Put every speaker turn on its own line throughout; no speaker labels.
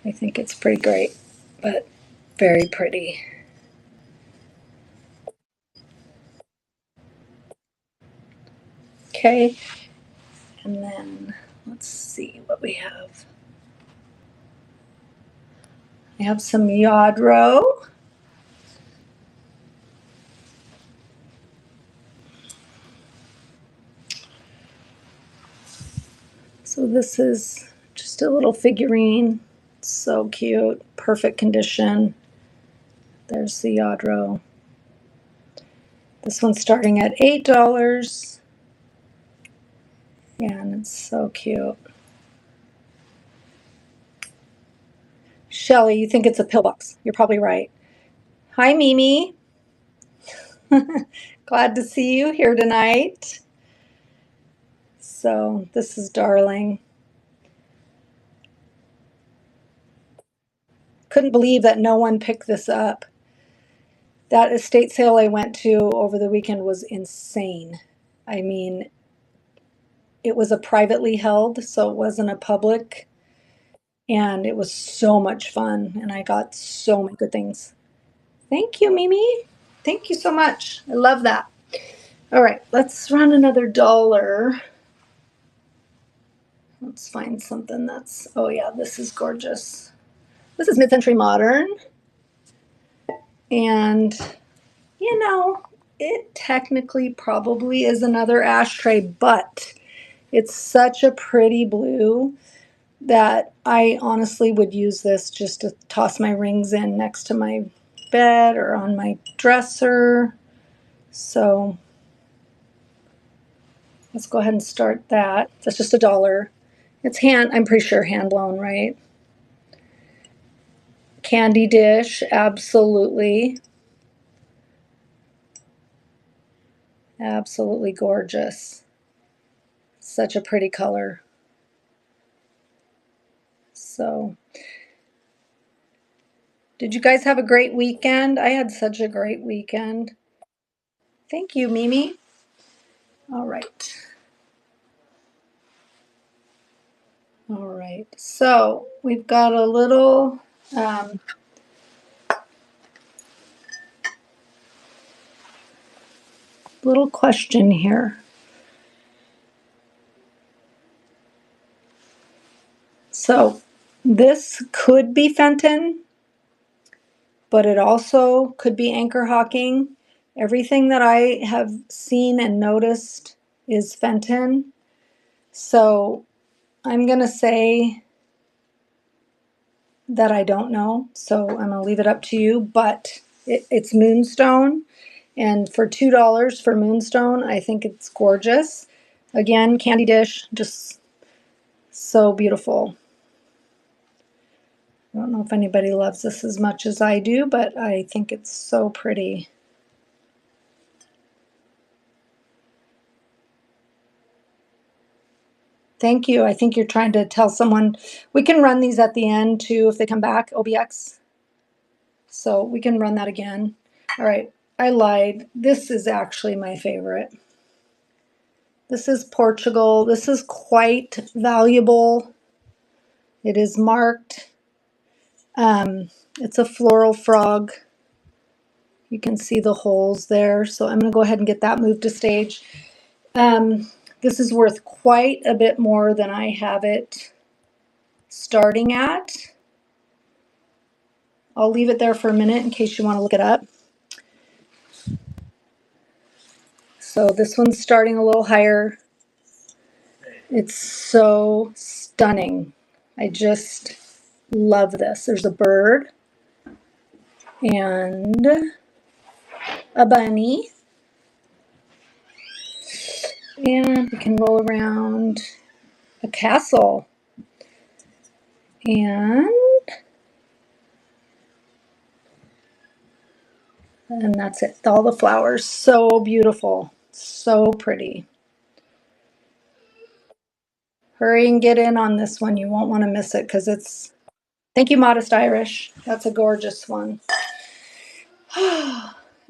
I think it's pretty great, but very pretty. Okay, and then let's see what we have. I have some Yadro. So this is just a little figurine. So cute, perfect condition. There's the Yadro. This one's starting at $8. Yeah, and it's so cute. Shelly, you think it's a pillbox. You're probably right. Hi, Mimi. Glad to see you here tonight. So this is darling. Couldn't believe that no one picked this up. That estate sale I went to over the weekend was insane. I mean, it was a privately held, so it wasn't a public, and it was so much fun, and I got so many good things. Thank you, Mimi. Thank you so much. I love that. All right, let's run another dollar. Let's find something that's, oh yeah, this is gorgeous. This is mid-century modern. And, you know, it technically probably is another ashtray, but it's such a pretty blue that I honestly would use this just to toss my rings in next to my bed or on my dresser. So let's go ahead and start that. That's just $1. It's I'm pretty sure hand blown, right? Candy dish, absolutely. Absolutely gorgeous. Such a pretty color. So, did you guys have a great weekend? I had such a great weekend. Thank you, Mimi. All right. All right. So, we've got a little little question here. So, this could be Fenton, but it also could be anchor hawking. Everything that I have seen and noticed is Fenton. So I'm going to say that I don't know. So I'm going to leave it up to you, but it's moonstone. And for $2 for moonstone, I think it's gorgeous. Again, candy dish, just so beautiful. I don't know if anybody loves this as much as I do, but I think it's so pretty. Thank you. I think you're trying to tell someone. We can run these at the end too if they come back, Obx. So we can run that again. All right, I lied. This is actually my favorite. This is Portugal. This is quite valuable. It is marked. It's a floral frog. You can see the holes there. So I'm going to go ahead and get that moved to stage. This is worth quite a bit more than I have it starting at. I'll leave it there for a minute in case you want to look it up. So this one's starting a little higher. It's so stunning. I just love this. There's a bird and a bunny. And we can roll around a castle. And that's it. All the flowers. So beautiful. So pretty. Hurry and get in on this one. You won't want to miss it because it's... Thank you, Modest Irish. That's a gorgeous one.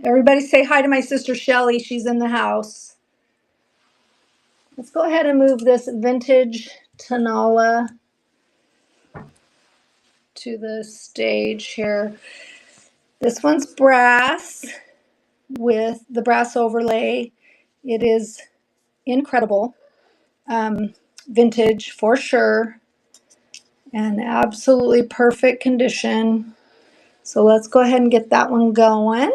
Everybody say hi to my sister Shelly. She's in the house. Let's go ahead and move this vintage Tanala to the stage here. This one's brass with the brass overlay. It is incredible. Vintage for sure, and absolutely perfect condition. So let's go ahead and get that one going.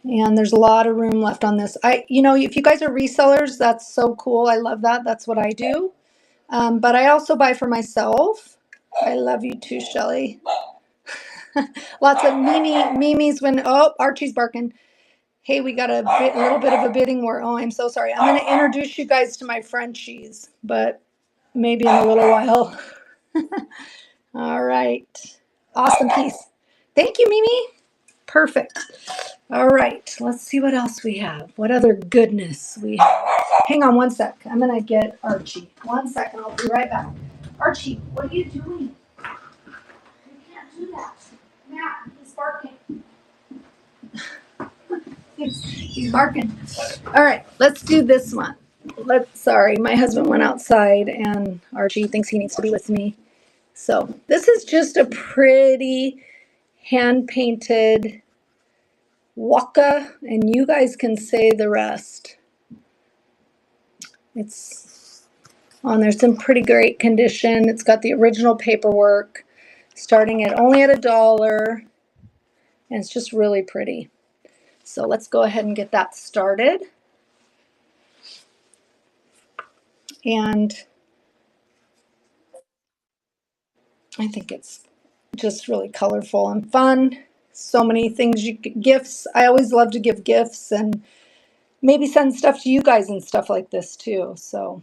And there's a lot of room left on this. If you guys are resellers, that's so cool. I love that. That's what I do. But I also buy for myself. I love you too, Shelly. Lots of Mimi's when, oh, Archie's barking. Hey, we got a little bit of a bidding war. Oh, I'm so sorry. I'm going to introduce you guys to my Frenchies, but maybe in a little while. All right. Awesome piece. Thank you, Mimi. Perfect. All right. Let's see what else we have. What other goodness we have. Hang on one sec. I'm going to get Archie. 1 second. I'll be right back. Archie, what are you doing? You can't do that. Matt, he's barking. He's barking. All right, let's do this one. Sorry, my husband went outside and Archie thinks he needs to be with me. So this is just a pretty hand-painted waka, and you guys can say the rest. It's on there. Some pretty great condition. It's got the original paperwork, starting at only at $1, and it's just really pretty. So let's go ahead and get that started. And I think it's just really colorful and fun. So many things, gifts. I always love to give gifts and maybe send stuff to you guys and stuff like this too. So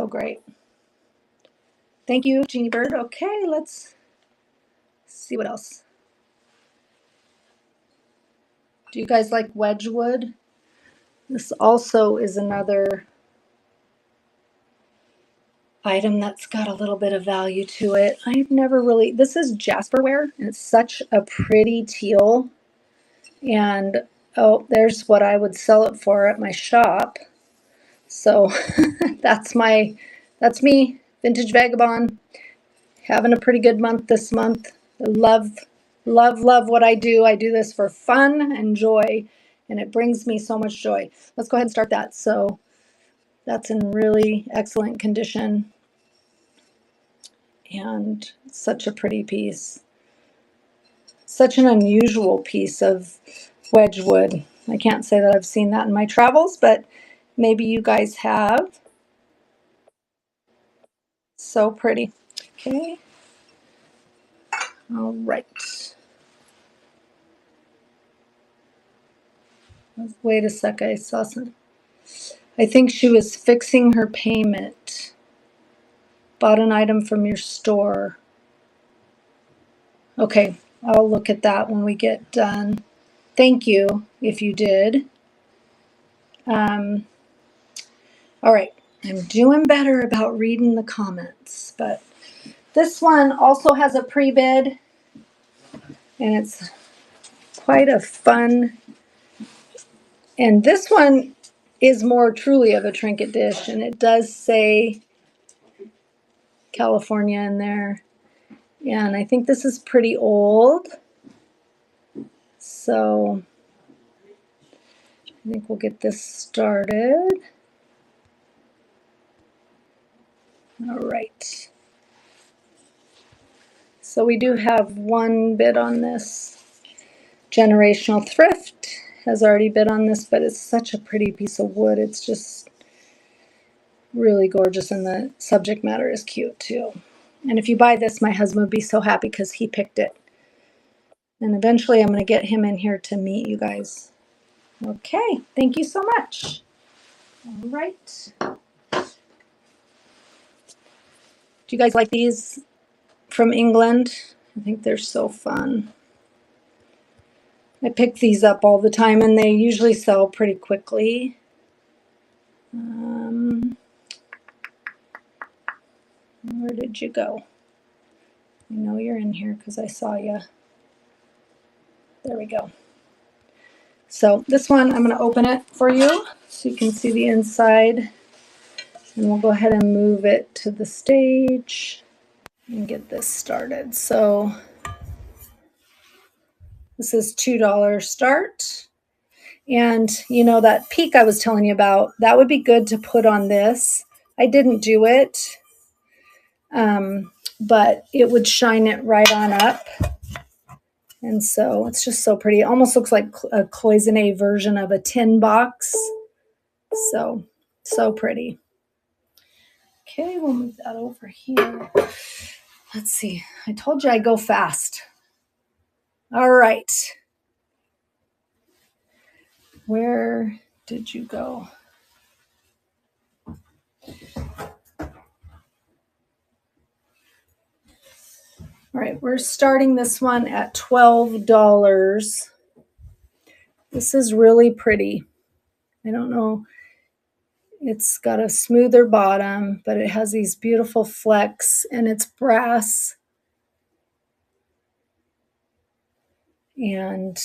great. Thank you, Jeannie Bird. Okay, let's see what else. Do you guys like Wedgwood? This also is another item that's got a little bit of value to it. I've never really, this is Jasperware, and it's such a pretty teal. And oh, there's what I would sell it for at my shop. So that's me, Vintage Vagabond, having a pretty good month this month. I love what I do. I do this for fun and joy, and it brings me so much joy. Let's go ahead and start that. So that's in really excellent condition and such a pretty piece. Such an unusual piece of Wedgwood. I can't say that I've seen that in my travels, but maybe you guys have. So pretty. Okay. All right. Wait a sec. I saw some. I think she was fixing her payment. Bought an item from your store. Okay. I'll look at that when we get done. Thank you if you did. All right. I'm doing better about reading the comments, but this one also has a pre-bid, and it's quite a fun. And this one is more truly of a trinket dish, and it does say California in there. And I think this is pretty old. So I think we'll get this started. All right. So we do have one bid on this. Generational Thrift has already bid on this, but it's such a pretty piece of wood. It's just really gorgeous, and the subject matter is cute too. And if you buy this, my husband would be so happy because he picked it. And eventually I'm going to get him in here to meet you guys. Okay, thank you so much. All right. Do you guys like these from England? I think they're so fun. I pick these up all the time, and they usually sell pretty quickly. Where did you go? I know you're in here because I saw you. There we go. So this one, I'm going to open it for you so you can see the inside. And we'll go ahead and move it to the stage and get this started. So this is $2 start. And you know, that peak I was telling you about, that would be good to put on this. I didn't do it, but it would shine it right on up. And so it's just so pretty. It almost looks like a cloisonne version of a tin box. So pretty. Okay, we'll move that over here. Let's see. I told you I go fast. All right. Where did you go? All right, we're starting this one at $12. This is really pretty. I don't know. It's got a smoother bottom, but it has these beautiful flecks, and it's brass. And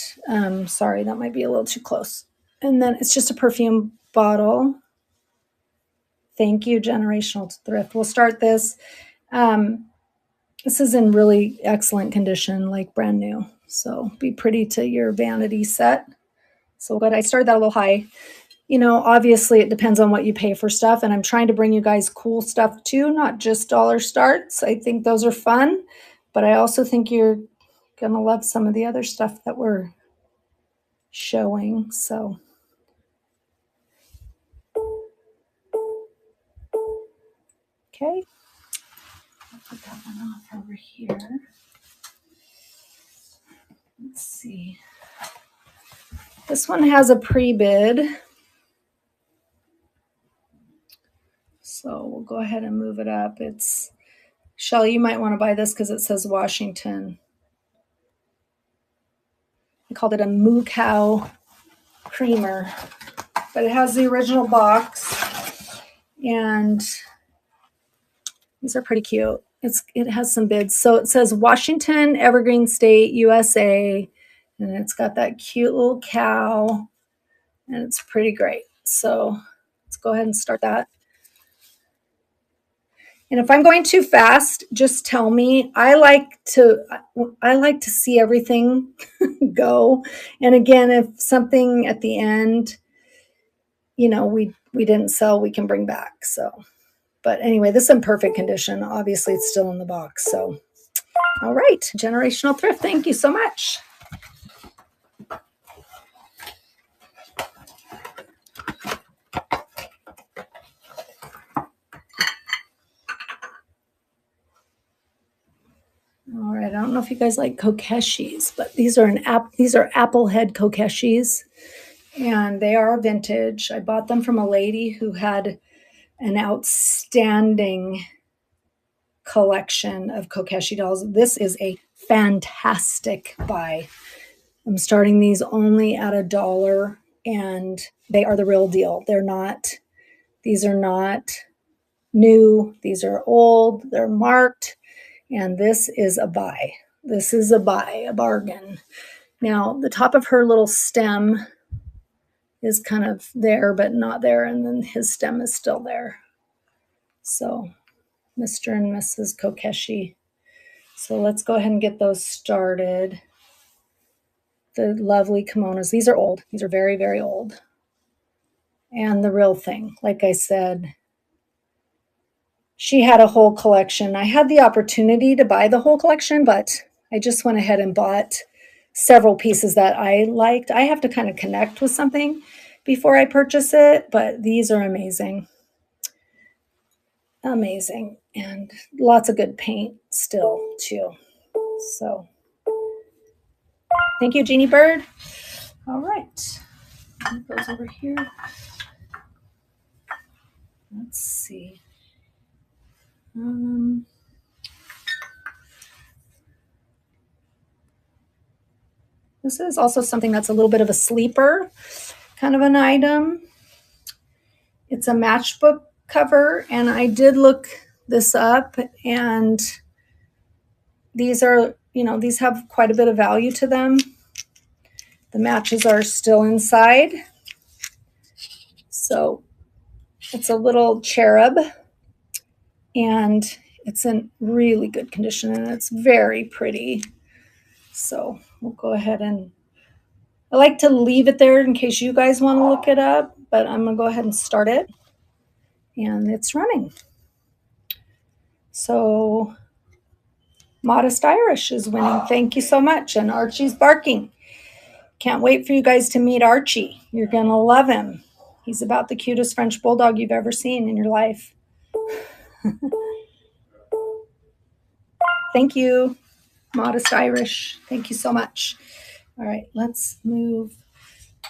sorry, that might be a little too close. And then it's just a perfume bottle. Thank you, Generational Thrift. We'll start this. This is in really excellent condition, like brand new. So be pretty to your vanity set. So but I started that a little high. You know, obviously it depends on what you pay for stuff. And I'm trying to bring you guys cool stuff too, not just dollar starts. I think those are fun. But I also think you're going to love some of the other stuff that we're showing. So okay. I'll put that one off over here. Let's see. This one has a pre-bid. So we'll go ahead and move it up. It's, Shelley, you might want to buy this because it says Washington. I called it a moo cow creamer, but it has the original box, and these are pretty cute. It has some bids. So it says Washington, Evergreen State, USA, and it's got that cute little cow, and it's pretty great. So let's go ahead and start that. And if I'm going too fast, just tell me. I like to see everything go. And again, if something at the end, you know, we didn't sell, we can bring back. So, but anyway, this is in perfect condition. Obviously, it's still in the box. So, all right, Generational Thrift. Thank you so much. All right, I don't know if you guys like kokeshis, but these are apple head kokeshis, and they are vintage. I bought them from a lady who had an outstanding collection of kokeshi dolls. This is a fantastic buy. I'm starting these only at $1, and they are the real deal. These are not new. These are old. They're marked. And this is a buy. This is a buy, a bargain. Now, the top of her little stem is kind of there, but not there. And then his stem is still there. So, Mr. and Mrs. Kokeshi. So let's go ahead and get those started. The lovely kimonos. These are old. These are very, very old. And the real thing, like I said, she had a whole collection. I had the opportunity to buy the whole collection, but I just went ahead and bought several pieces that I liked. I have to kind of connect with something before I purchase it, but these are amazing. Amazing. And lots of good paint still, too. So, thank you, Jeannie Bird. All right. Move those over here. Let's see. This is also something that's a little bit of a sleeper kind of an item. It's a matchbook cover, and I did look this up, and these are, you know, these have quite a bit of value to them. The matches are still inside. So It's a little cherub, and it's in really good condition, and it's very pretty. So we'll go ahead and, I like to leave it there in case you guys want to look it up, but I'm going to go ahead and start it. And it's running. So Modest Irish is winning. Thank you so much. And Archie's barking. Can't wait for you guys to meet Archie. You're going to love him. He's about the cutest French bulldog you've ever seen in your life. Thank you, Modest Irish. Thank you so much. All right, let's move.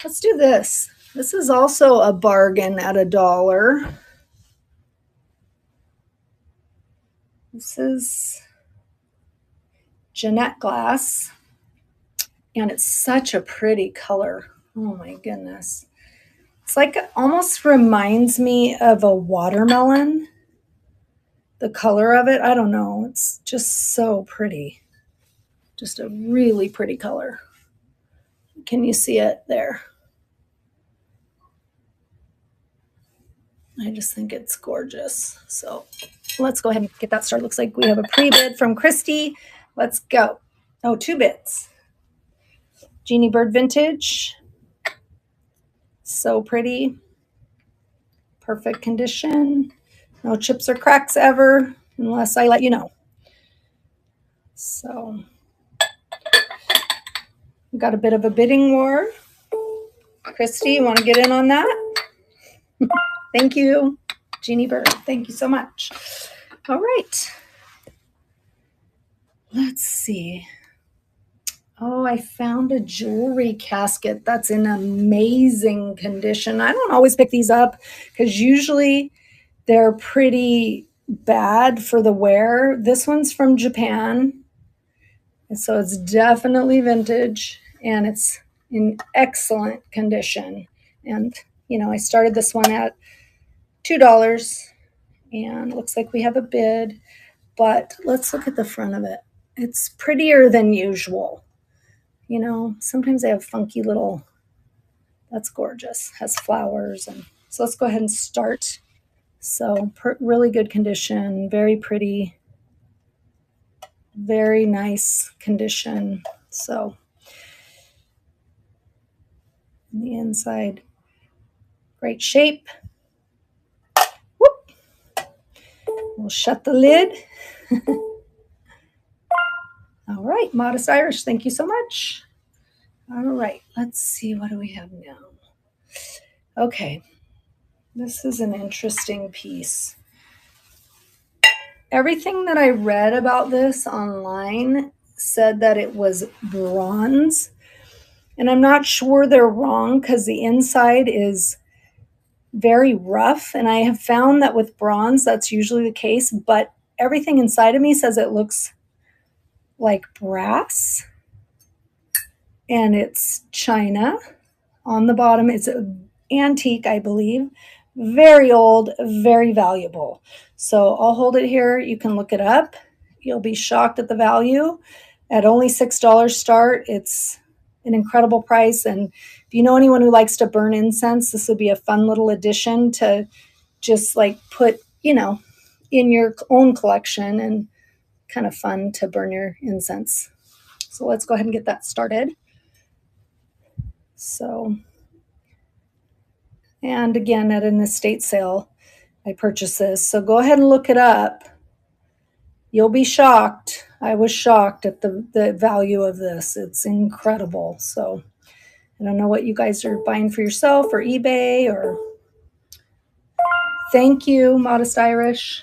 Let's do this. This is also a bargain at $1. This is Jeanette glass, and it's such a pretty color. Oh my goodness. It's like, it almost reminds me of a watermelon. The color of it, I don't know. It's just so pretty. Just a really pretty color. Can you see it there? I just think it's gorgeous. So let's go ahead and get that started. Looks like we have a pre-bid from Christy. Let's go. Oh, 2 bids. Jeannie Bird Vintage. So pretty. Perfect condition. No chips or cracks ever, unless I let you know. So we got a bit of a bidding war. Christy, you want to get in on that? Thank you, Jeannie Bird. Thank you so much. All right. Let's see. Oh, I found a jewelry casket that's in amazing condition. I don't always pick these up because usually they're pretty bad for the wear. This one's from Japan, and so it's definitely vintage, and it's in excellent condition. And, you know, I started this one at $2, and it looks like we have a bid, but let's look at the front of it. It's prettier than usual. You know, sometimes they have funky little, that's gorgeous, has flowers. And so let's go ahead and start. So really good condition, very pretty, very nice condition. So the inside, great shape. Whoop. We'll shut the lid. All right, Modest Irish, thank you so much. All right, let's see, what do we have now? Okay, this is an interesting piece. Everything that I read about this online said that it was bronze, and I'm not sure they're wrong because the inside is very rough, and I have found that with bronze, that's usually the case, but everything inside of me says it looks like brass, and it's china. On the bottom, it's an antique, I believe. Very old, very valuable. So I'll hold it here. You can look it up. You'll be shocked at the value. At only $6 start, it's an incredible price. And if you know anyone who likes to burn incense, this would be a fun little addition to just like put, you know, in your own collection, and kind of fun to burn your incense. So let's go ahead and get that started. So, and again, at an estate sale, I purchased this. So go ahead and look it up. You'll be shocked. I was shocked at the value of this. It's incredible. So I don't know what you guys are buying for yourself or eBay or. Thank you, Modest Irish.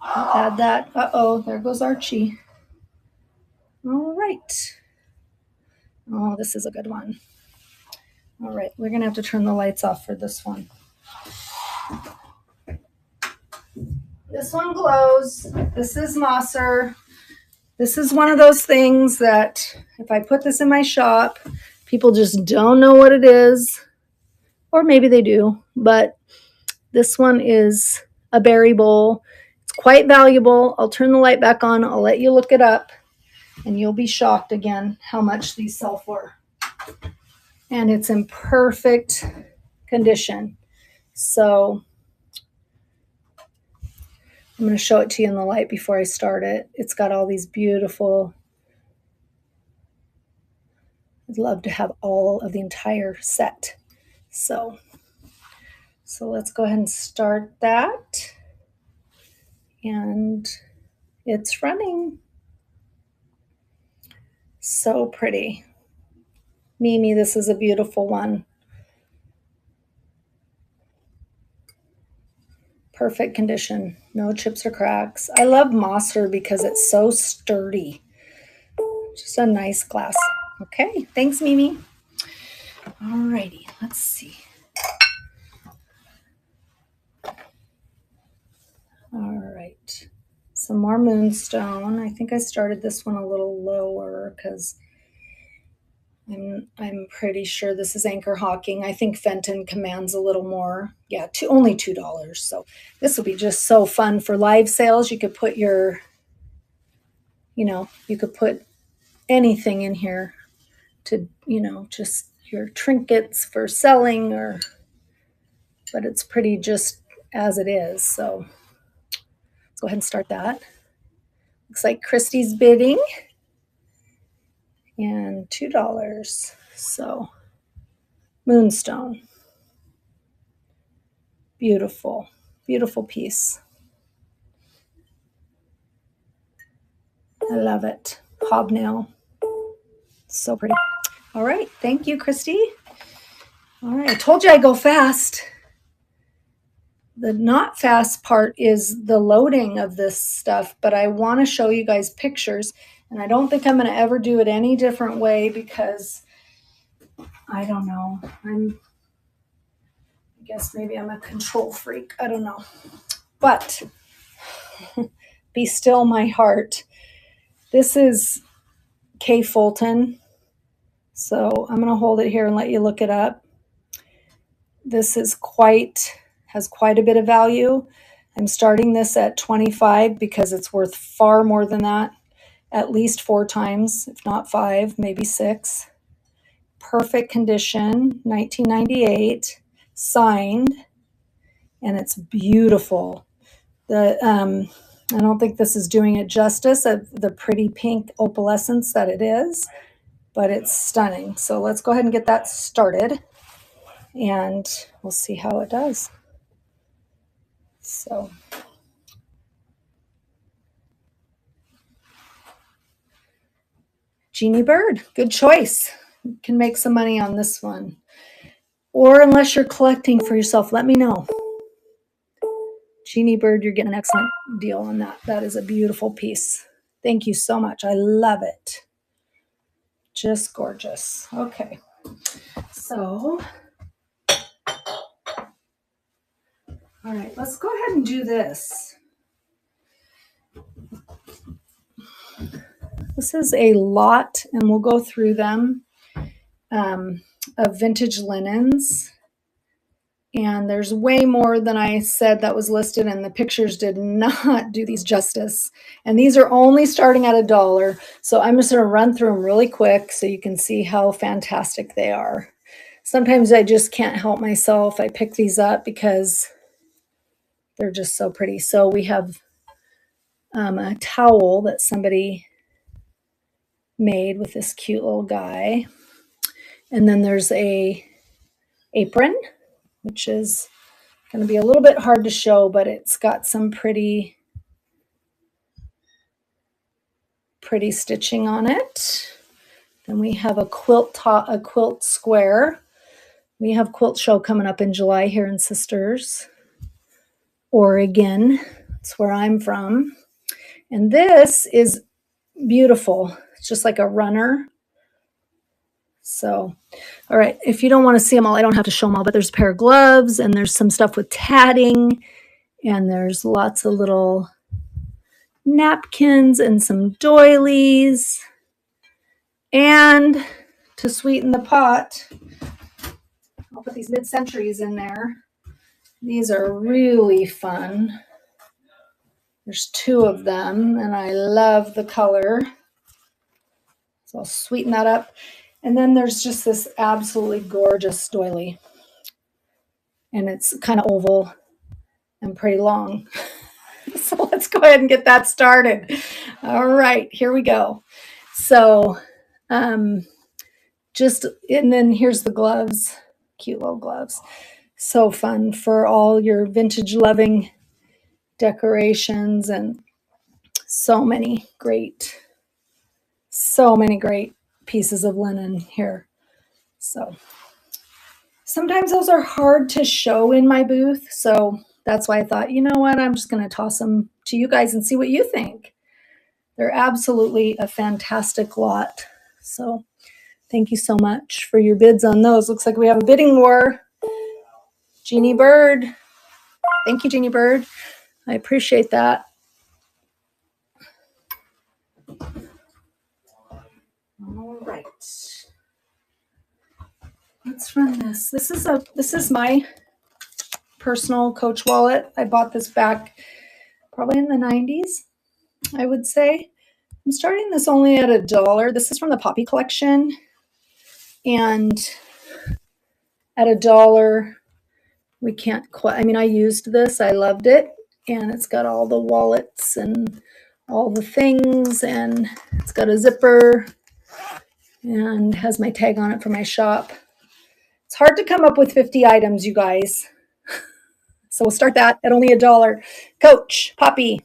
I'll add that. Uh-oh, there goes Archie. All right. Oh, this is a good one. All right, we're going to have to turn the lights off for this one. This one glows. This is Mosser. This is one of those things that if I put this in my shop, people just don't know what it is. Or maybe they do. But this one is a berry bowl. It's quite valuable. I'll turn the light back on. I'll let you look it up. And you'll be shocked again how much these sell for. And it's in perfect condition. So I'm going to show it to you in the light before I start it. It's got all these beautiful, I'd love to have all of the entire set. So let's go ahead and start that. And it's running. So pretty. Mimi, this is a beautiful one. Perfect condition. No chips or cracks. I love Mosser because it's so sturdy. Just a nice glass. Okay, thanks, Mimi. Alrighty, let's see. All right, some more moonstone. I think I started this one a little lower because I'm pretty sure this is anchor hawking. I think Fenton commands a little more. Yeah, only $2. So this will be just so fun for live sales. You could put your, you could put anything in here to, just your trinkets for selling, but it's pretty just as it is. So let's go ahead and start that. Looks like Christy's bidding and $2. So moonstone. Beautiful, beautiful piece. I love it. Hobnail. So pretty. All right. Thank you, Christy. All right. I told you I go fast. The not fast part is the loading of this stuff, but I want to show you guys pictures, and I don't think I'm going to ever do it any different way because I don't know. I guess maybe I'm a control freak. I don't know. But be still my heart. This is K. Fulton. So I'm going to hold it here and let you look it up. This is has quite a bit of value. I'm starting this at 25 because it's worth far more than that, at least 4 times, if not 5, maybe 6. Perfect condition, 1998, signed, and it's beautiful. I don't think this is doing it justice of the pretty pink opalescence that it is, but it's stunning. So let's go ahead and get that started, and we'll see how it does. So Jeannie Bird, good choice. You can make some money on this one. Or unless you're collecting for yourself, let me know. Jeannie Bird, you're getting an excellent deal on that. That is a beautiful piece. Thank you so much. I love it. Just gorgeous. Okay. So, all right, let's go ahead and do this. This is a lot, and we'll go through them, of vintage linens. And there's way more than I said that was listed, and the pictures did not do these justice. And these are only starting at $1. So I'm just going to run through them really quick so you can see how fantastic they are. Sometimes I just can't help myself. I pick these up because they're just so pretty. So we have a towel that somebody made with this cute little guy. And then there's a apron, which is going to be a little bit hard to show, but it's got some pretty stitching on it. Then we have a quilt square. We have quilt show coming up in July here in Sisters, Oregon. That's where I'm from. And this is beautiful. It's just like a runner. So, all right, if you don't want to see them all, I don't have to show them all, but there's a pair of gloves, and there's some stuff with tatting, and there's lots of little napkins and some doilies. And to sweeten the pot, I'll put these mid-centuries in there. These are really fun. There's 2 of them, and I love the color. So I'll sweeten that up. And then there's just this absolutely gorgeous doily. And it's kind of oval and pretty long. So let's go ahead and get that started. All right, here we go. So and then here's the gloves, cute little gloves. So fun for all your vintage loving decorations, and so many great pieces of linen here. So sometimes those are hard to show in my booth. So that's why I thought, you know what, I'm just going to toss them to you guys and see what you think. They're absolutely a fantastic lot. So thank you so much for your bids on those. Looks like we have a bidding war. Jeannie Bird. Thank you, Jeannie Bird. I appreciate that. All right. Let's run this. This is my personal Coach wallet. I bought this back probably in the 90s, I would say. I'm starting this only at $1. This is from the Poppy collection. And at $1, we can't quite, I mean, I used this, I loved it. And it's got all the wallets and all the things, and it's got a zipper and has my tag on it for my shop. It's hard to come up with 50 items, you guys. So we'll start that at only $1. Coach, Poppy.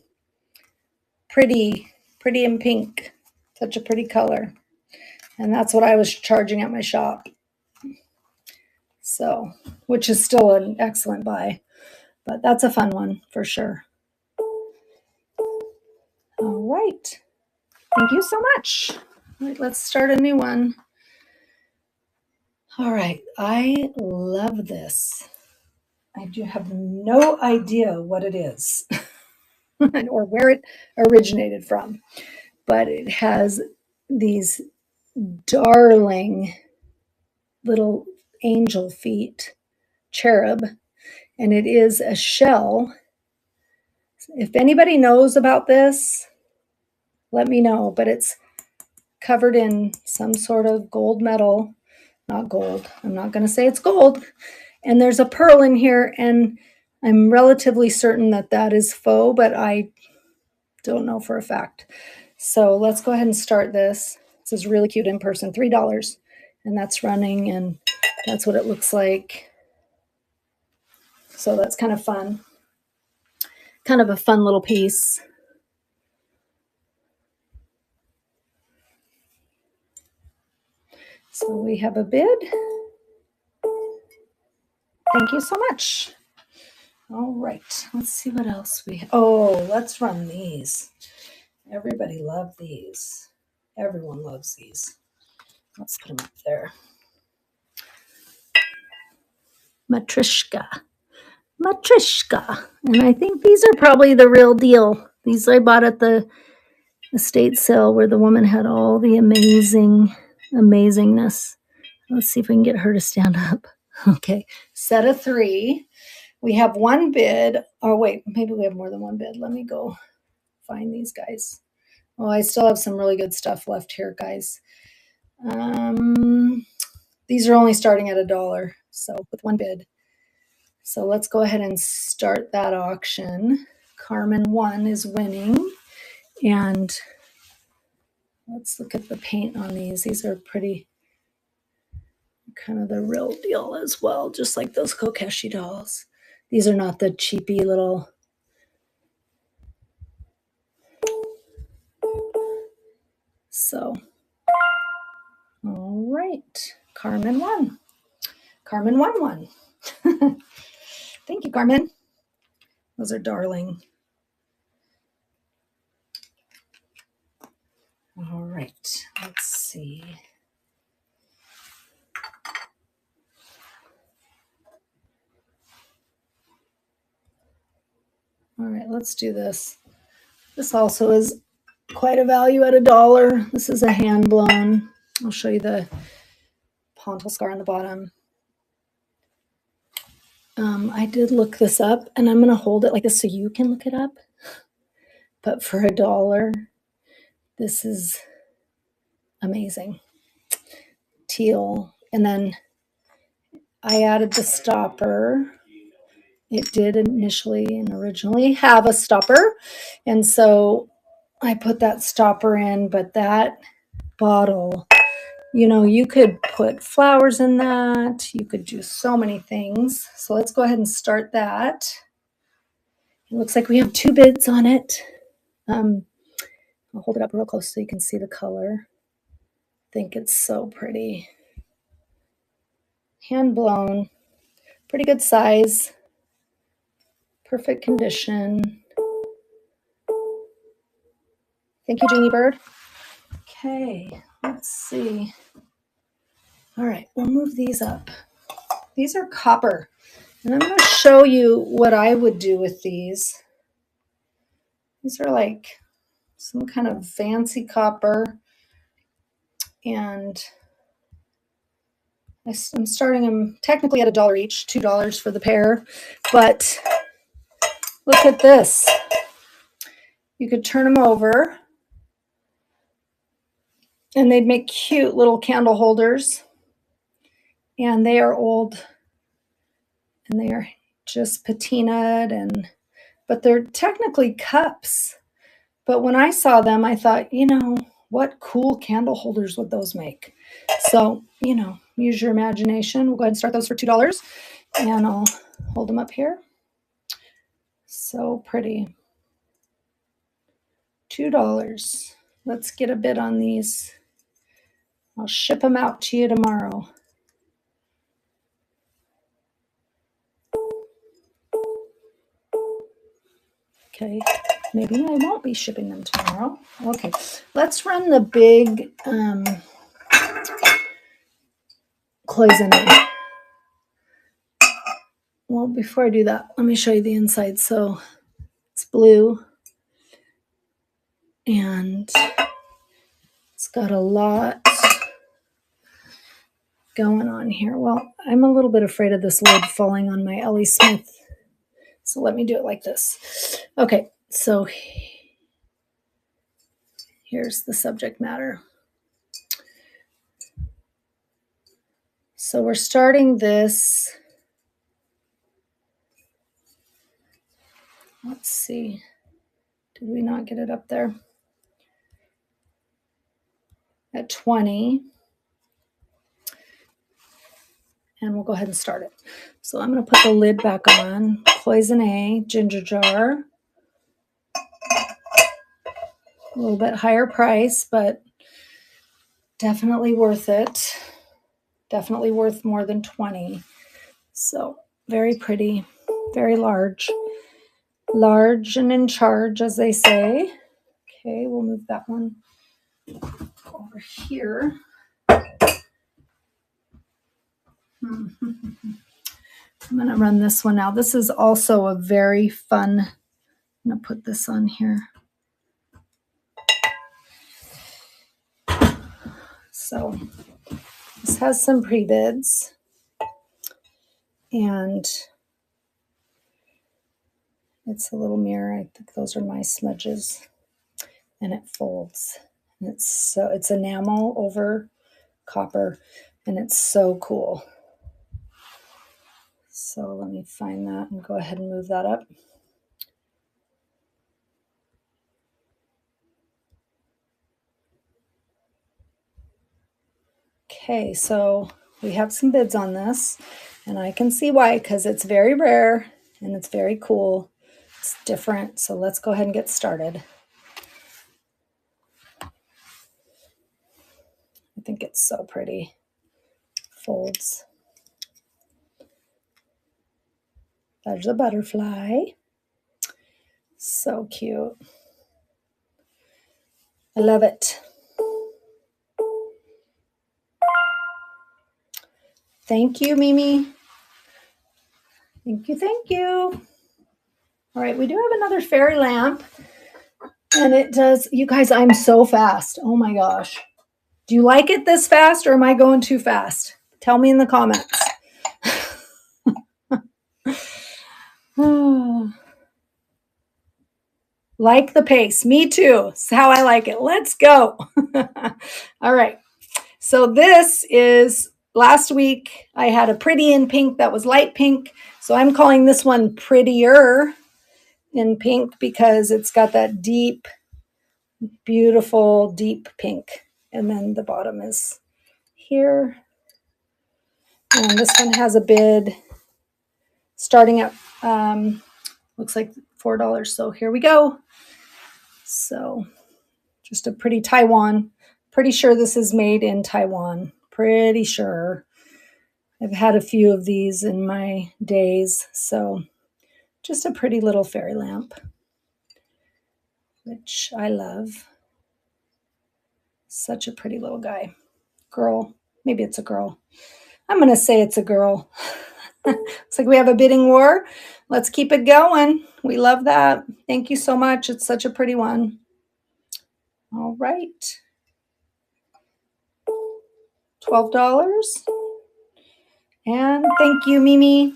Pretty in pink. Such a pretty color. And that's what I was charging at my shop. So, which is still an excellent buy. But that's a fun one for sure. All right. Thank you so much. All right, let's start a new one. All right. I love this. I do have no idea what it is or where it originated from, but it has these darling little angel feet, cherub, and it is a shell. If anybody knows about this, let me know, but it's covered in some sort of gold metal, not gold. I'm not going to say it's gold. And there's a pearl in here, and I'm relatively certain that that is faux, but I don't know for a fact. So let's go ahead and start this. This is really cute in person, $3. And that's running, and that's what it looks like. So that's kind of fun. Kind of a fun little piece. So we have a bid. Thank you so much. All right, let's see what else we have. Oh, let's run these. Everybody loves these. Everyone loves these. Let's put them up there. Matryoshka. And I think these are probably the real deal. These I bought at the estate sale where the woman had all the amazingness. Let's see if we can get her to stand up. Okay, set of 3. We have one bid. Oh, wait, maybe we have more than one bid. Let me go find these guys. Oh, I still have some really good stuff left here, guys. These are only starting at $1, so with one bid. So let's go ahead and start that auction. Carmen 1 is winning. And let's look at the paint on these. These are pretty, kind of the real deal as well, just like those Kokeshi dolls. These are not the cheapy little. So, all right. Carmen 1. Carmen 1. Thank you, Carmen. Those are darling. All right, let's see. All right, let's do this. This also is quite a value at $1. This is a hand blown. I'll show you the pontil scar on the bottom. I did look this up, and I'm going to hold it like this so you can look it up. But for $1, this is amazing. Teal. And then I added the stopper. it did initially and originally have a stopper. And so I put that stopper in, but that bottle, you know, you could put flowers in that. You could do so many things. So let's go ahead and start that. It looks like we have 2 bids on it. I'll hold it up real close so you can see the color. I think it's so pretty. Hand blown, pretty good size, perfect condition. Thank you, Jeannie Bird. Okay, let's see. All right, we'll move these up. These are copper, and I'm going to show you what I would do with these. These are like some kind of fancy copper, and I'm starting them technically at $1 each, $2 for the pair, but look at this. You could turn them over, and they'd make cute little candle holders, and they are old, and they are just patinaed, but they're technically cups. But when I saw them, I thought, you know, what cool candle holders would those make? So, you know, use your imagination. We'll go ahead and start those for $2, and I'll hold them up here. So pretty. $2. Let's get a bid on these. I'll ship them out to you tomorrow. Okay, maybe I won't be shipping them tomorrow. Okay, let's run the big cloisonne. Well, before I do that, let me show you the inside. So it's blue, and it's got a lot going on here. Well, I'm a little bit afraid of this lid falling on my Ellie Smith, so let me do it like this. Okay, so here's the subject matter. So we're starting this. Let's see. Did we not get it up there? At 20. And we'll go ahead and start it. So I'm going to put the lid back on. Cloisonne ginger jar. A little bit higher price, but definitely worth it. Definitely worth more than 20. So very pretty, very large. Large and in charge, as they say. Okay, we'll move that one over here. I'm going to run this one now. This is also a very fun, I'm going to put this on here. So this has some pre-bids, and it's a little mirror. I think those are my smudges, and it folds. And it's enamel over copper, and it's so cool. So let me find that and go ahead and move that up. Okay, so we have some bids on this, and I can see why, because it's very rare and it's very cool. It's different, so let's go ahead and get started. I think it's so pretty. Folds. There's a butterfly. So cute. I love it. Thank you, Mimi. Thank you, thank you. All right, we do have another fairy lamp, and it does, you guys, I'm so fast. Oh my gosh. Do you like it this fast, or am I going too fast? Tell me in the comments. Like the pace. Me too. It's how I like it. Let's go. All right. So this is last week I had a pretty in pink that was light pink. So I'm calling this one prettier in pink because it's got that deep, beautiful, deep pink. And then the bottom is here. And this one has a bid starting at, looks like $4. So here we go. So just a pretty Taiwan. Pretty sure this is made in Taiwan. Pretty sure. I've had a few of these in my days. So just a pretty little fairy lamp, which I love. Such a pretty little guy. Girl. Maybe it's a girl. I'm going to say it's a girl. Looks like we have a bidding war. Let's keep it going. We love that. Thank you so much. It's such a pretty one. All right. $12. And thank you, Mimi.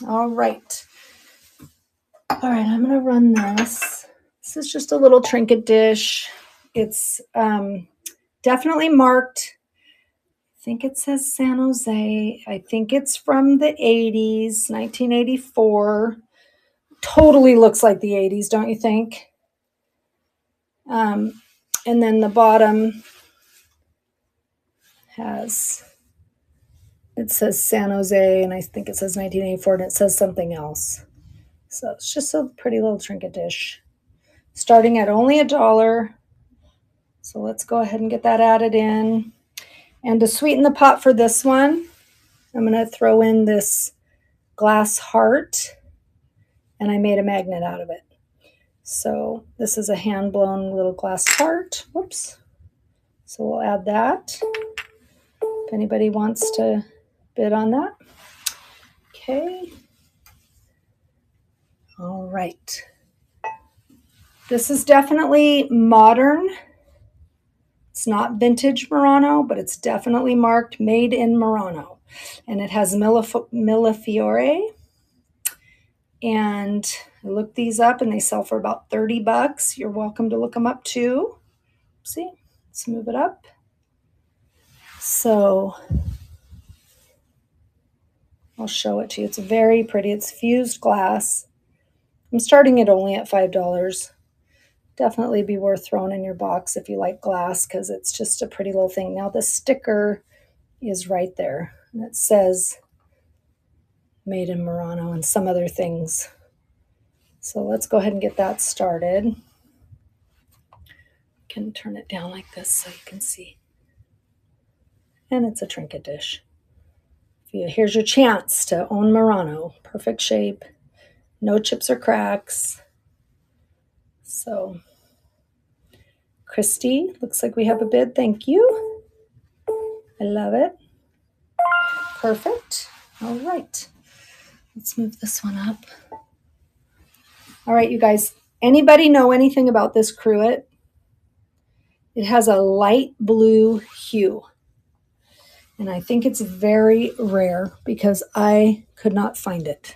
All right. All right, I'm going to run this. This is just a little trinket dish. It's definitely marked. I think it says San Jose. I think it's from the 80s, 1984. Totally looks like the 80s, don't you think? And then the bottom has, it says San Jose, and I think it says 1984, and it says something else. So it's just a pretty little trinket dish. Starting at only $1. So let's go ahead and get that added in. And to sweeten the pot for this one, I'm going to throw in this glass heart, and I made a magnet out of it. So this is a hand-blown little glass heart. Whoops. So we'll add that if anybody wants to bid on that. Okay. All right. This is definitely modern. It's not vintage Murano, but it's definitely marked made in Murano. And it has Millefiore. And I looked these up and they sell for about $30. You're welcome to look them up too. See, let's move it up. So I'll show it to you. It's very pretty. It's fused glass. I'm starting it only at $5. Definitely be worth throwing in your box if you like glass because it's just a pretty little thing. Now the sticker is right there. And it says made in Murano and some other things. So let's go ahead and get that started. Can turn it down like this so you can see. And it's a trinket dish. Here's your chance to own Murano. Perfect shape. No chips or cracks. So, Christy, looks like we have a bid. Thank you. I love it. Perfect. All right. Let's move this one up. All right, you guys. Anybody know anything about this cruet? It has a light blue hue. And I think it's very rare because I could not find it.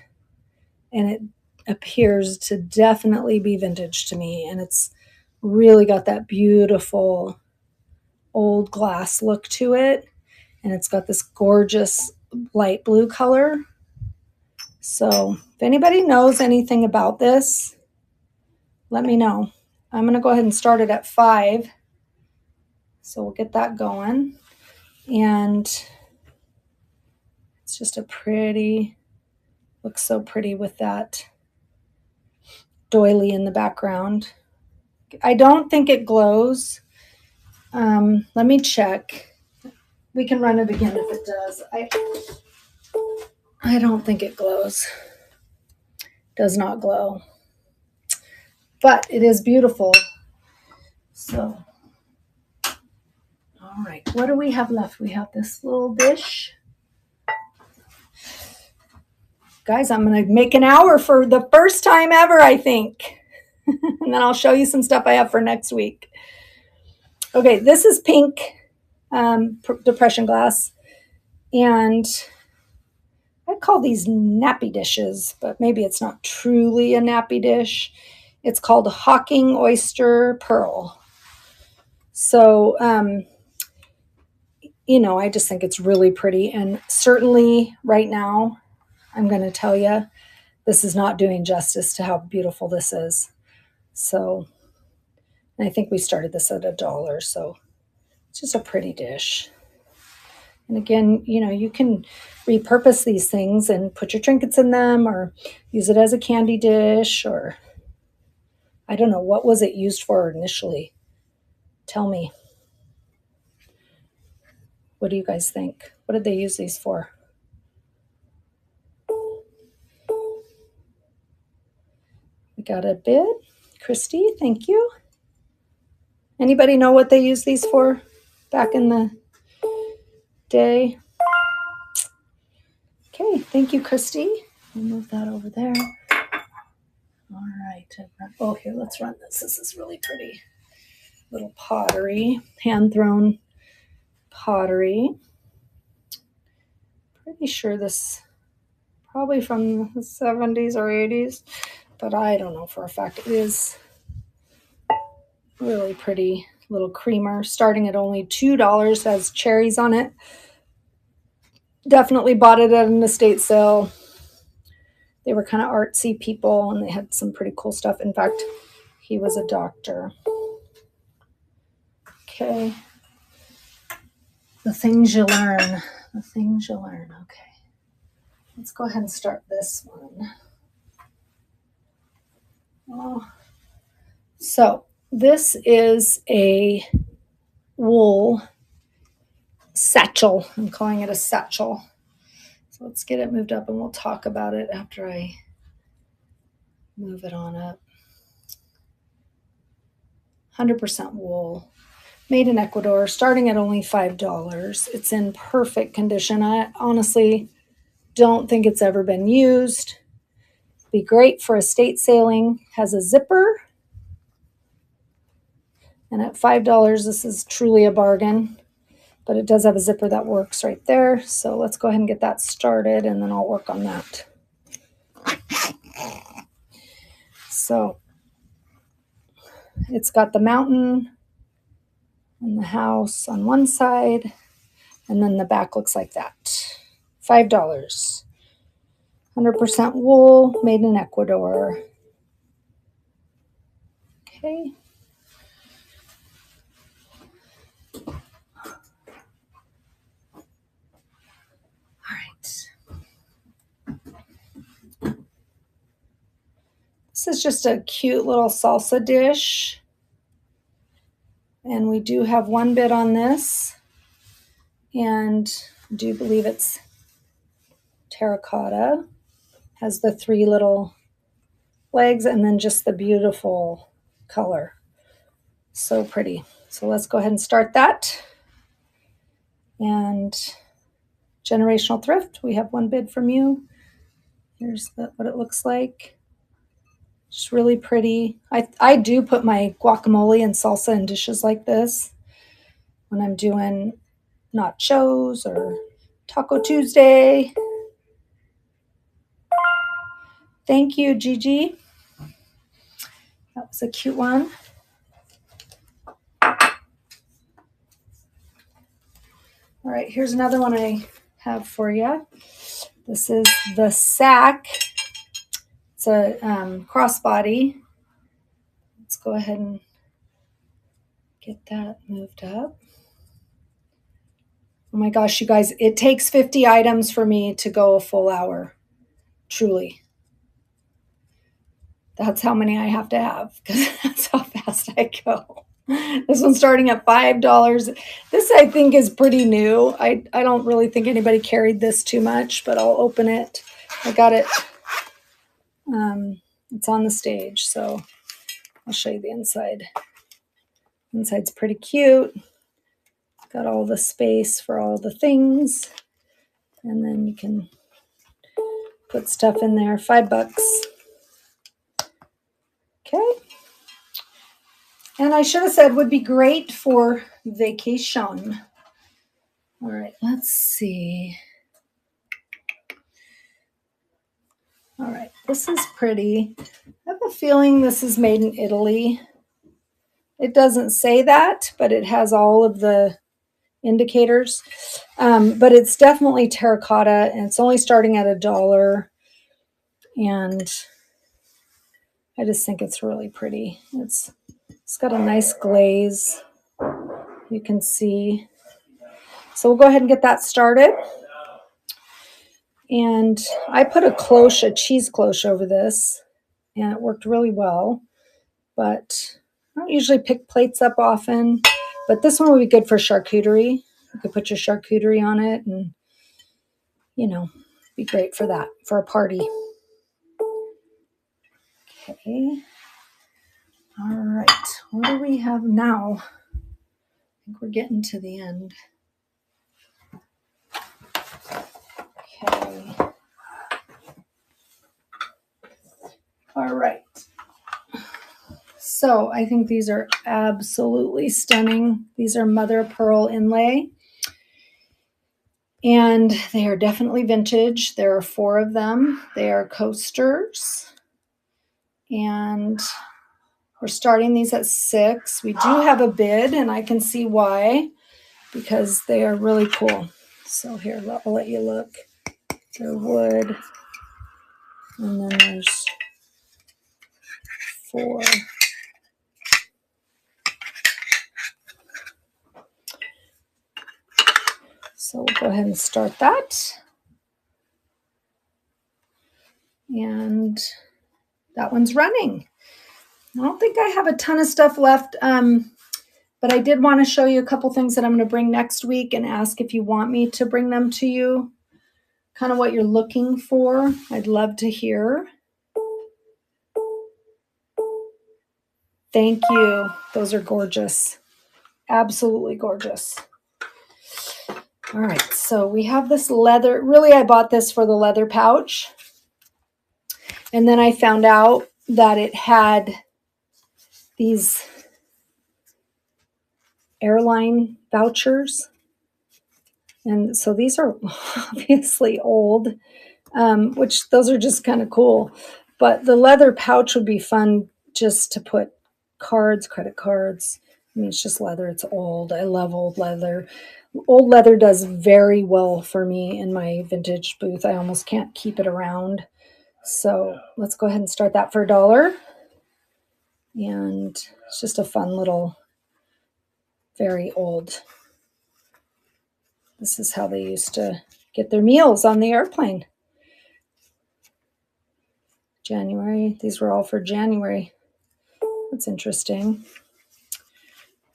And it appears to definitely be vintage to me. And it's really got that beautiful old glass look to it. And it's got this gorgeous light blue color. So if anybody knows anything about this, let me know. I'm going to go ahead and start it at $5. So we'll get that going. And it's just a pretty, looks so pretty with that doily in the background. I don't think it glows. Let me check. We can run it again if it does. I don't think it glows. Does not glow. But it is beautiful. So, all right. What do we have left? We have this little dish. Guys, I'm going to make an hour for the first time ever, I think. And then I'll show you some stuff I have for next week. Okay, this is pink depression glass. And I call these nappy dishes, but maybe it's not truly a nappy dish. It's called Hawking Oyster Pearl. So you know, I just think it's really pretty. And certainly right now, I'm going to tell you, this is not doing justice to how beautiful this is. So, and I think we started this at $1, so it's just a pretty dish. And again, you know, you can repurpose these things and put your trinkets in them or use it as a candy dish, or I don't know, what was it used for initially? Tell me. What do you guys think? What did they use these for? We got a bid. Christy, thank you. Anybody know what they used these for back in the day? Okay, thank you, Christy. We'll move that over there. All right. Oh, here, let's run this. This is really pretty. Little pottery, hand-thrown pottery. Pretty sure this probably from the 70s or 80s, but I don't know for a fact. It is really pretty little creamer, starting at only $2, has cherries on it. Definitely bought it at an estate sale. They were kind of artsy people, and they had some pretty cool stuff. In fact, he was a doctor. Okay. The things you learn. The things you learn. Okay. Let's go ahead and start this one. Oh. So this is a wool satchel. I'm calling it a satchel. So let's get it moved up, and we'll talk about it after I move it on up. 100% wool. Made in Ecuador, starting at only $5. It's in perfect condition. I honestly don't think it's ever been used. Be great for estate sailing. Has a zipper. And at $5, this is truly a bargain. But it does have a zipper that works right there. So let's go ahead and get that started, and then I'll work on that. So it's got the mountain and the house on one side, and then the back looks like that. $5. 100% wool, made in Ecuador. Okay. All right. This is just a cute little salsa dish. And we do have one bid on this. And I do believe it's terracotta. Has the 3 little legs and then just the beautiful color. So pretty. So let's go ahead and start that. And generational thrift, we have one bid from you. Here's what it looks like. It's really pretty. I do put my guacamole and salsa in dishes like this when I'm doing nachos or Taco Tuesday. Thank you, Gigi. That was a cute one. All right, here's another one I have for you. This is the sack. It's a crossbody. Let's go ahead and get that moved up. Oh my gosh, you guys, it takes 50 items for me to go a full hour. Truly. That's how many I have to have, because that's how fast I go. This one's starting at $5. This, I think, is pretty new. I don't really think anybody carried this too much, but I'll open it. I got it. It's on the stage, so I'll show you the inside. Inside's pretty cute. Got all the space for all the things. And then you can put stuff in there. $5. Okay. And I should have said would be great for vacation. All right, let's see. All right, this is pretty. I have a feeling this is made in Italy. It doesn't say that, but it has all of the indicators. But it's definitely terracotta, and it's only starting at $1. And I just think it's really pretty. It's got a nice glaze, you can see. So we'll go ahead and get that started. And I put a cheese cloche over this, and it worked really well. But I don't usually pick plates up often, but this one would be good for charcuterie. You could put your charcuterie on it and, you know, be great for that, for a party. Okay. All right. What do we have now? I think we're getting to the end. Okay. All right. So I think these are absolutely stunning. These are mother of pearl inlay. And they are definitely vintage. There are 4 of them. They are coasters. And we're starting these at $6. We do have a bid, and I can see why, because they are really cool. So here, I'll let you look. They're wood. And then there's 4. So we'll go ahead and start that. And that one's running. I don't think I have a ton of stuff left, but I did want to show you a couple things that I'm going to bring next week and ask if you want me to bring them to you. Kind of what you're looking for. I'd love to hear. Thank you. Those are gorgeous. Absolutely gorgeous. All right, so we have this leather. Really, I bought this for the leather pouch. And then I found out that it had these airline vouchers. And so these are obviously old, which those are just kind of cool. But the leather pouch would be fun just to put cards, credit cards. I mean, it's just leather. It's old. I love old leather. Old leather does very well for me in my vintage booth. I almost can't keep it around. So let's go ahead and start that for $1. And it's just a fun little, very old. This is how they used to get their meals on the airplane. January. These were all for January. That's interesting.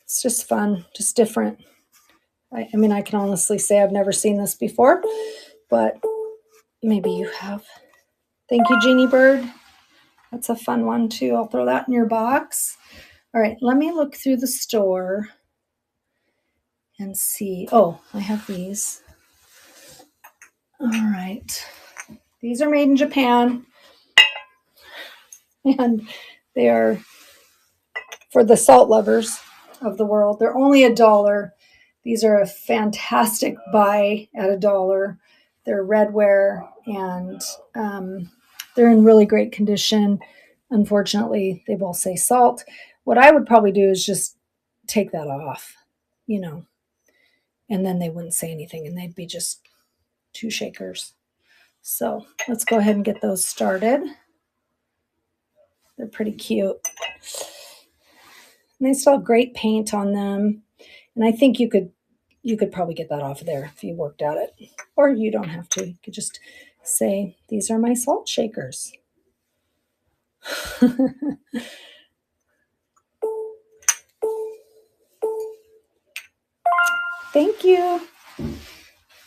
It's just fun, just different. I mean, I can honestly say I've never seen this before, but maybe you have. Thank you, Jeannie Bird. That's a fun one too. I'll throw that in your box. All right, let me look through the store and see. Oh, I have these. All right. These are made in Japan, and they are for the salt lovers of the world. They're only $1. These are a fantastic buy at $1. They're redware, and they're in really great condition. Unfortunately, they both say salt. What I would probably do is just take that off, and then they wouldn't say anything, and they'd be just 2 shakers. So let's go ahead and get those started. They're pretty cute. And they still have great paint on them. And I think you could probably get that off of there if you worked at it. Or you don't have to. You could just say, these are my salt shakers. Thank you.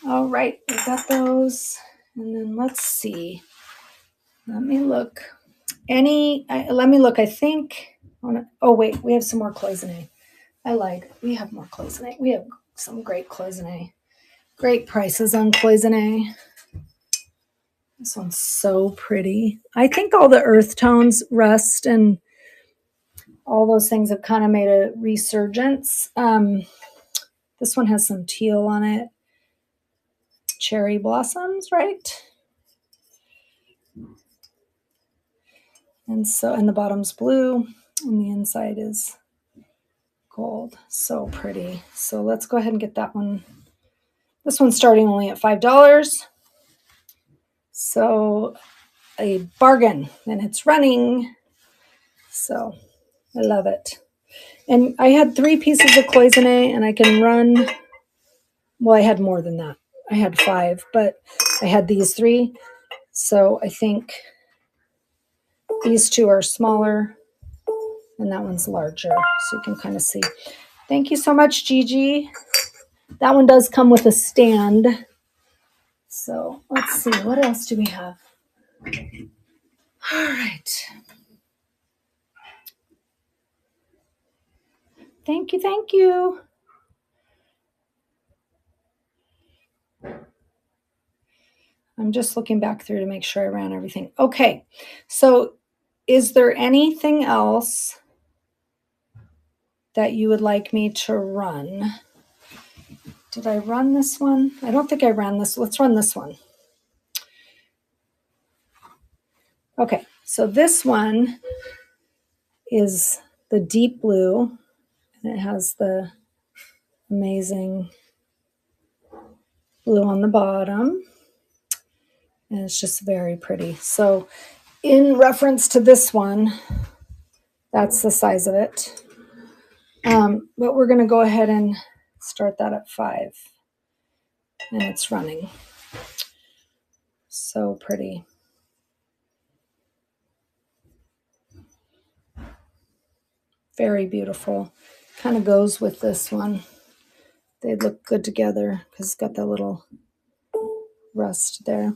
All right, we got those. And then let's see. Let me look. I think. Oh, wait, we have some more cloisonne. I lied. We have more cloisonne. We have some great cloisonne. Great prices on cloisonne. This one's so pretty. I think all the earth tones, rust, and all those things have kind of made a resurgence. This one has some teal on it. Cherry blossoms, right? And the bottom's blue, and the inside is gold. So pretty. So let's go ahead and get that one. This one's starting only at $5. So a bargain, and it's running. So I love it. And I had 3 pieces of cloisonne, and I can run, well, I had more than that. I had 5, but I had these 3. So I think these 2 are smaller, and that one's larger. So you can kind of see. Thank you so much, Gigi. That one does come with a stand. So let's see, what else do we have? All right. Thank you, thank you. I'm just looking back through to make sure I ran everything. Okay, so is there anything else that you would like me to run? Did I run this one? I don't think I ran this. Let's run this one. Okay, so this one is the deep blue, and it has the amazing blue on the bottom, and it's just very pretty. So in reference to this one, that's the size of it. But we're going to go ahead and start that at 5, and it's running. So pretty. Very beautiful. Kind of goes with this one. They look good together because it's got that little rust there.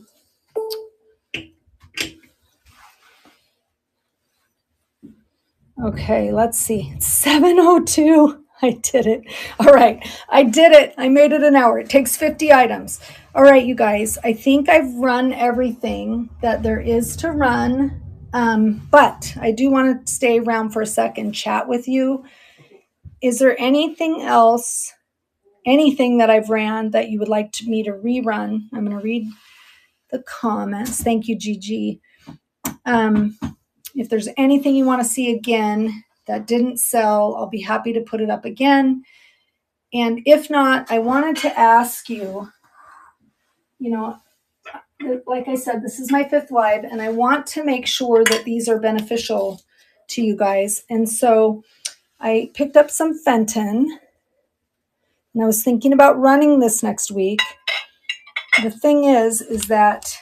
Okay, let's see. It's 7:02. I did it. All right, I did it. I made it an hour. It takes 50 items. All right, you guys, I think I've run everything that there is to run. But I do want to stay around for a second and chat with you. Is there anything else, anything that I've ran that you would like me to rerun? I'm going to read the comments. Thank you, Gigi. If there's anything you want to see again that didn't sell, I'll be happy to put it up again. And if not, I wanted to ask you, like I said, this is my 5th live, and I want to make sure that these are beneficial to you guys. And so I picked up some Fenton, and I was thinking about running this next week. The thing is that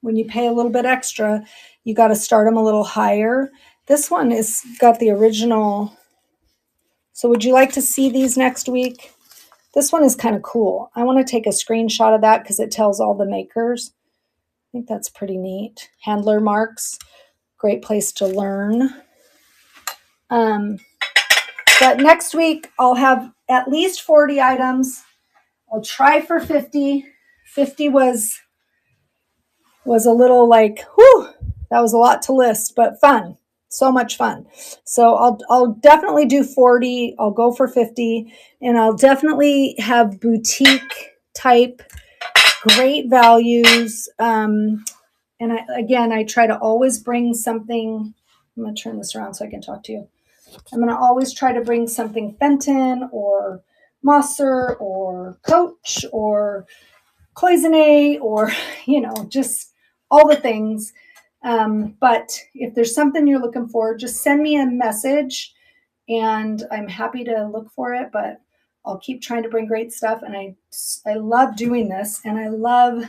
when you pay a little bit extra, you got to start them a little higher. This one is got the original. So would you like to see these next week? This one is kind of cool. I want to take a screenshot of that because it tells all the makers. I think that's pretty neat. Handler marks, great place to learn. But next week, I'll have at least 40 items. I'll try for 50. 50 was a little like, whew, that was a lot to list, but fun. So much fun. So I'll definitely do 40. I'll go for 50, and I'll definitely have boutique type, great values. And I try to always bring something. I'm going to turn this around so I can talk to you. I'm going to always try to bring something Fenton or Mosser or Coach or cloisonne or, just all the things. But if there's something you're looking for, just send me a message and I'm happy to look for it, but I'll keep trying to bring great stuff. And I love doing this, and I love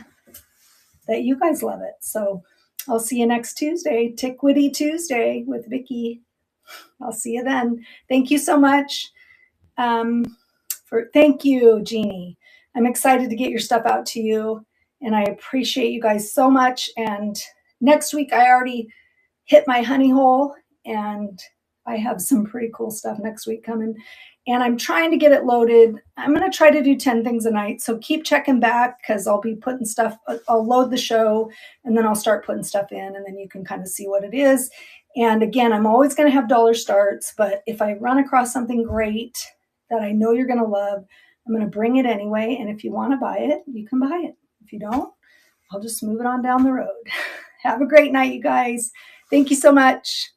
that you guys love it. So I'll see you next Tuesday, Tikwity Tuesday with Vicki. I'll see you then. Thank you so much. Thank you, Jeannie. I'm excited to get your stuff out to you, and I appreciate you guys so much. And next week, I already hit my honey hole, and I have some pretty cool stuff next week coming. And I'm trying to get it loaded. I'm going to try to do 10 things a night. So keep checking back because I'll be putting stuff, I'll load the show, and then I'll start putting stuff in, and then you can kind of see what it is. And again, I'm always going to have dollar starts, but if I run across something great that I know you're going to love, I'm going to bring it anyway. And if you want to buy it, you can buy it. If you don't, I'll just move it on down the road. Have a great night, you guys. Thank you so much.